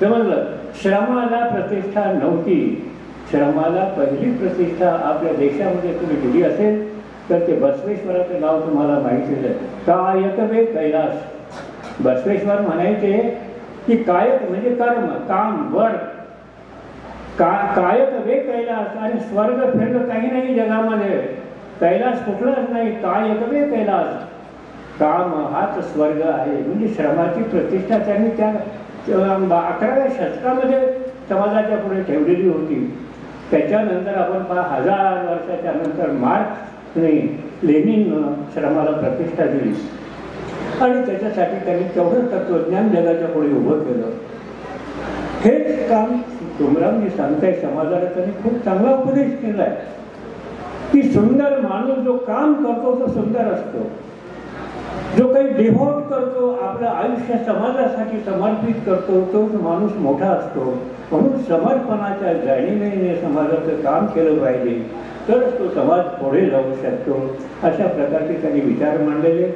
समजलं. श्रमाला प्रतिष्ठा नव्हती. श्रमाला पहिली प्रतिष्ठा आपल्या देशामध्ये तुम्ही दिली असेल तर ते बसवेश्वराचं नाव तुम्हाला माहितीच आहे. कायकवे कैलास. बसवेश्वर म्हणायचे की कायक म्हणजे कर्म, काम, वर्क. कायकवे कैलास. आणि स्वर्ग फिर्ग काही नाही जगामध्ये. कैलास कुठलाच नाही. कायकवे कैलास. काम हाच स्वर्ग आहे. म्हणजे श्रमाची प्रतिष्ठा त्यांनी त्या 11व्या शतकामध्ये समाजाच्या पुढे ठेवलेली होती. त्याच्यानंतर आपण 1000 वर्षाच्या नंतर मार्क्सने, लेनिननं श्रमाला प्रतिष्ठा दिली आणि त्याच्यासाठी त्यांनी तेवढं तत्वज्ञान जगाच्या पुढे उभं केलं. हेच काम तुमरावजी सांगताय. समाजाला त्यांनी खूप चांगला उपदेश केलाय की सुंदर माणूस जो काम करतो तो सुंदर असतो. जो काही डिव्होट करतो, आपलं आयुष्य समाजासाठी समर्पित करतो, तो माणूस मोठा असतो. म्हणून समर्पणाच्या जाणीवेने समाजाचं काम केलं पाहिजे, तरच तो समाज पुढे जाऊ शकतो. अशा प्रकारचे त्यांनी विचार मांडलेले.